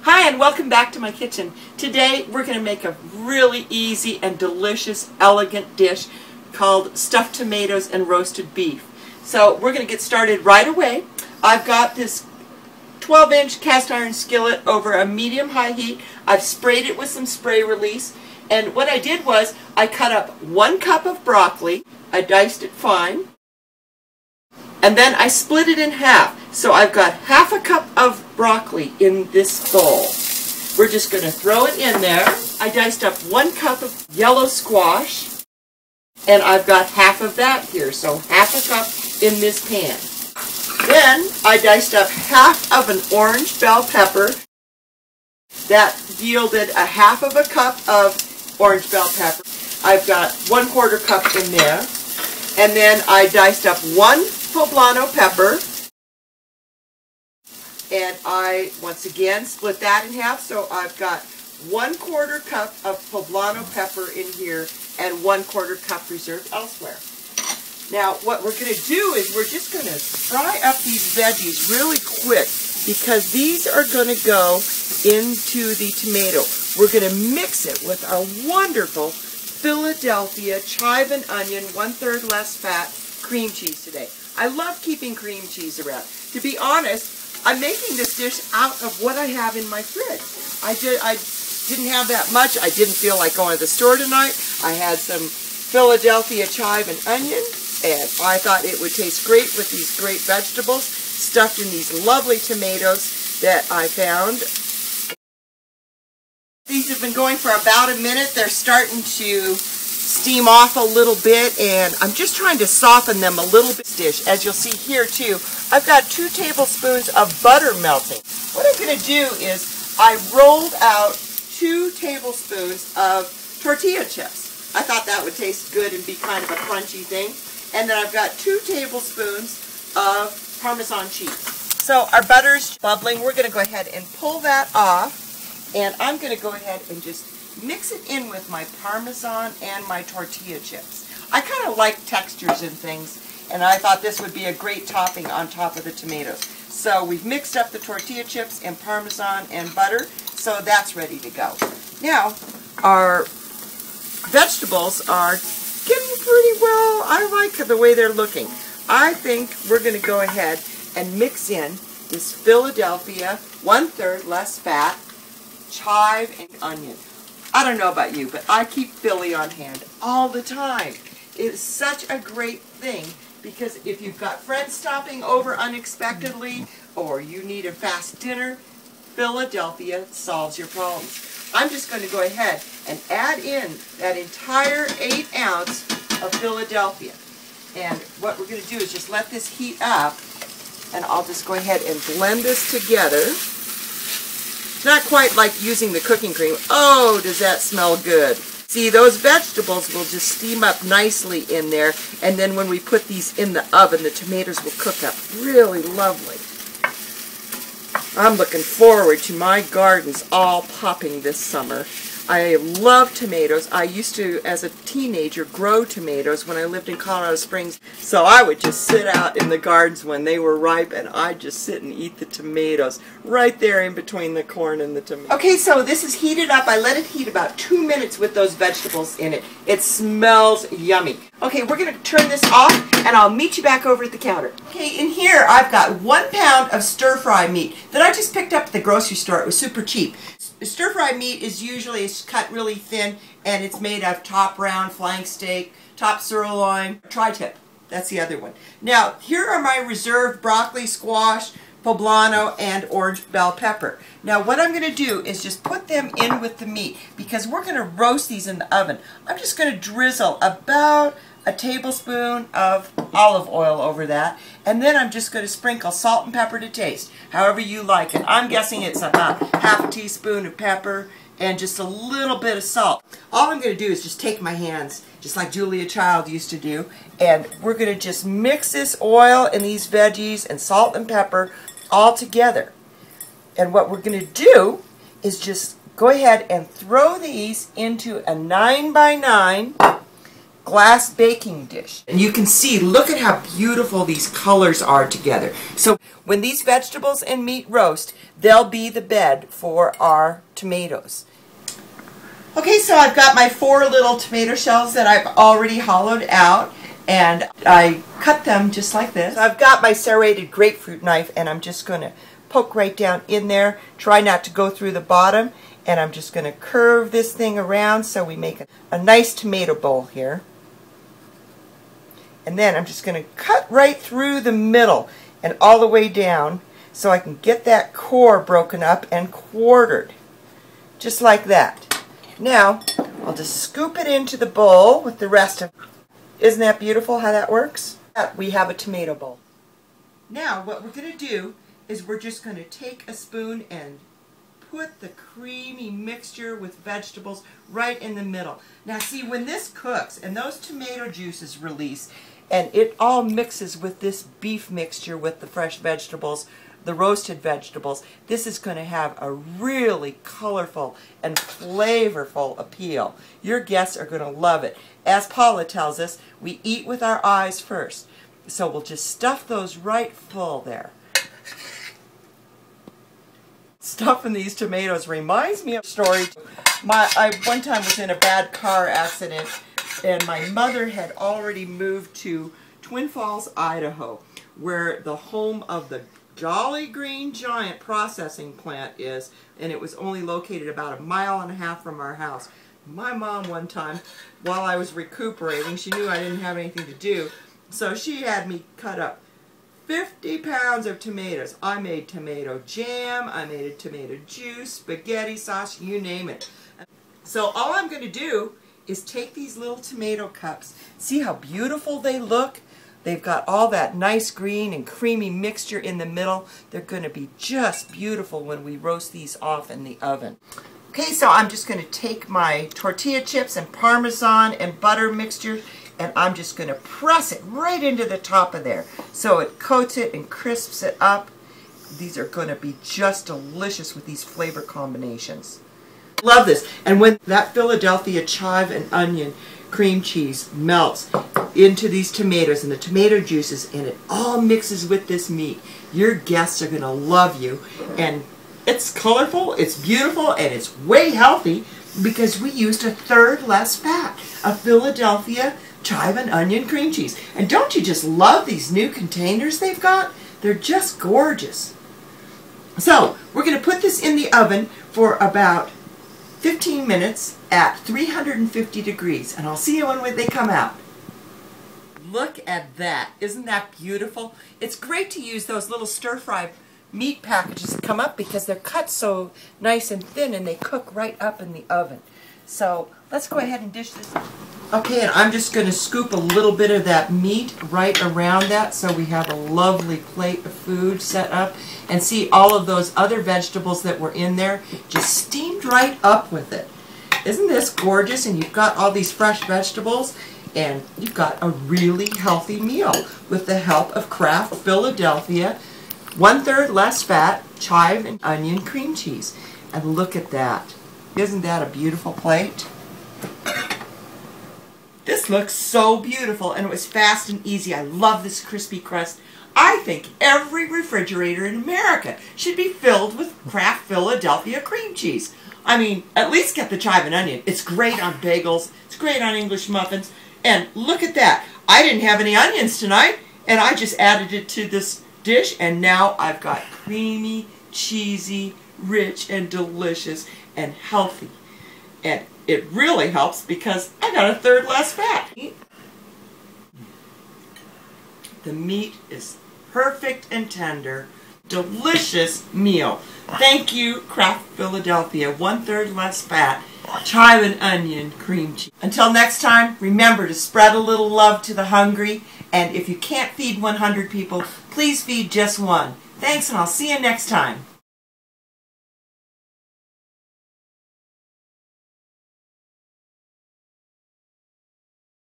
Hi and welcome back to my kitchen. Today we're going to make a really easy and delicious, elegant dish called stuffed tomatoes and roasted beef. So we're going to get started right away. I've got this 12-inch cast iron skillet over a medium-high heat. I've sprayed it with some spray release, and what I did was I cut up 1 cup of broccoli. I diced it fine, and then I split it in half. So I've got half a cup of broccoli in this bowl. We're just going to throw it in there. I diced up 1 cup of yellow squash, and I've got half of that here, so half a cup in this pan. Then I diced up half of an orange bell pepper. That yielded a half of a cup of orange bell pepper. I've got 1/4 cup in there. And then I diced up 1 poblano pepper. And I, once again, split that in half. So I've got 1/4 cup of poblano pepper in here and 1/4 cup reserved elsewhere. Now, what we're going to do is we're just going to fry up these veggies really quick because these are going to go into the tomato. We're going to mix it with our wonderful Philadelphia chive and onion, 1/3 less fat cream cheese today. I love keeping cream cheese around. To be honest, I'm making this dish out of what I have in my fridge. I didn't have that much. I didn't feel like going to the store tonight. I had some Philadelphia chive and onion, and I thought it would taste great with these great vegetables stuffed in these lovely tomatoes that I found. These have been going for about a minute. They're starting to steam off a little bit, and I'm just trying to soften them a little bit. Dish, as you'll see here too, I've got 2 tablespoons of butter melting. What I'm going to do is I rolled out 2 tablespoons of tortilla chips. I thought that would taste good and be kind of a crunchy thing. And then I've got 2 tablespoons of Parmesan cheese. So our butter's bubbling. We're going to go ahead and pull that off. And I'm going to go ahead and just mix it in with my Parmesan and my tortilla chips. I kind of like textures in things, and I thought this would be a great topping on top of the tomatoes. So we've mixed up the tortilla chips and Parmesan and butter, so that's ready to go. Now, our vegetables are getting pretty well. I like the way they're looking. I think we're going to go ahead and mix in this Philadelphia 1/3 less fat chive and onion. I don't know about you, but I keep Philly on hand all the time. It's such a great thing because if you've got friends stopping over unexpectedly or you need a fast dinner, Philadelphia solves your problems. I'm just going to go ahead and add in that entire 1/8 ounce of Philadelphia. And what we're going to do is just let this heat up, and I'll just go ahead and blend this together. It's not quite like using the cooking cream. Oh, does that smell good. See, those vegetables will just steam up nicely in there, and then when we put these in the oven, the tomatoes will cook up really lovely. I'm looking forward to my gardens all popping this summer. I love tomatoes. I used to, as a teenager, grow tomatoes when I lived in Colorado Springs. So I would just sit out in the gardens when they were ripe, and I'd just sit and eat the tomatoes right there in between the corn and the tomatoes. Okay, so this is heated up. I let it heat about 2 minutes with those vegetables in it. It smells yummy. Okay, we're going to turn this off, and I'll meet you back over at the counter. Okay, in here I've got 1 pound of stir-fry meat that I just picked up at the grocery store. It was super cheap. Stir-fry meat is usually cut really thin, and it's made of top round, flank steak, top sirloin, tri-tip. That's the other one. Now, here are my reserved broccoli, squash, poblano, and orange bell pepper. Now, what I'm going to do is just put them in with the meat because we're going to roast these in the oven. I'm just going to drizzle about a tablespoon of olive oil over that, and then I'm just going to sprinkle salt and pepper to taste, however you like it. I'm guessing it's about half a teaspoon of pepper and just a little bit of salt. All I'm going to do is just take my hands, just like Julia Child used to do, and we're going to just mix this oil and these veggies and salt and pepper all together. And what we're going to do is just go ahead and throw these into a 9 by 9 glass baking dish. And you can see, look at how beautiful these colors are together. So when these vegetables and meat roast, they'll be the bed for our tomatoes. Okay, so I've got my 4 little tomato shells that I've already hollowed out, and I cut them just like this. So I've got my serrated grapefruit knife, and I'm just going to poke right down in there. Try not to go through the bottom, and I'm just going to curve this thing around so we make a nice tomato bowl here. And then I'm just going to cut right through the middle and all the way down so I can get that core broken up and quartered, just like that. Now, I'll just scoop it into the bowl with the rest of it. Isn't that beautiful how that works? We have a tomato bowl. Now, what we're going to do is we're just going to take a spoon and put the creamy mixture with vegetables right in the middle. Now, see, when this cooks and those tomato juices release and it all mixes with this beef mixture with the fresh vegetables, the roasted vegetables, this is going to have a really colorful and flavorful appeal. Your guests are going to love it. As Paula tells us, we eat with our eyes first. So we'll just stuff those right full there. Stuffing these tomatoes reminds me of a story. I one time was in a bad car accident, and my mother had already moved to Twin Falls, Idaho, where the home of the Jolly Green Giant processing plant is, and it was only located about 1.5 miles from our house. My mom one time, while I was recuperating, she knew I didn't have anything to do, so she had me cut up 50 pounds of tomatoes. I made tomato jam, I made a tomato juice, spaghetti sauce, you name it. So all I'm going to do is take these little tomato cups. See how beautiful they look? They've got all that nice green and creamy mixture in the middle. They're going to be just beautiful when we roast these off in the oven. Okay, so I'm just going to take my tortilla chips and Parmesan and butter mixture, and I'm just going to press it right into the top of there so it coats it and crisps it up. These are going to be just delicious with these flavor combinations. Love this. And when that Philadelphia chive and onion cream cheese melts into these tomatoes and the tomato juices, and it all mixes with this meat, your guests are going to love you. And it's colorful, it's beautiful, and it's way healthy because we used 1/3 less fat of Philadelphia chive and onion cream cheese. And don't you just love these new containers they've got? They're just gorgeous. So we're going to put this in the oven for about 15 minutes at 350 degrees, and I'll see you when they come out. Look at that. Isn't that beautiful? It's great to use those little stir-fry meat packages that come up because they're cut so nice and thin and they cook right up in the oven. So let's go ahead and dish this. Okay, and I'm just going to scoop a little bit of that meat right around that so we have a lovely plate of food set up. And see, all of those other vegetables that were in there just steamed right up with it. Isn't this gorgeous? And you've got all these fresh vegetables, and you've got a really healthy meal with the help of Kraft Philadelphia 1/3 less fat chive and onion cream cheese. And look at that. Isn't that a beautiful plate? This looks so beautiful, and it was fast and easy. I love this crispy crust. I think every refrigerator in America should be filled with Kraft Philadelphia cream cheese. I mean, at least get the chive and onion. It's great on bagels. It's great on English muffins. And look at that. I didn't have any onions tonight, and I just added it to this dish, and now I've got creamy, cheesy, rich, and delicious, and healthy. And it really helps because I got 1/3 less fat. The meat is perfect and tender. Delicious meal. Thank you, Kraft Philadelphia 1/3 less fat chive and onion cream cheese. Until next time, remember to spread a little love to the hungry, and if you can't feed 100 people, please feed just one. Thanks, and I'll see you next time.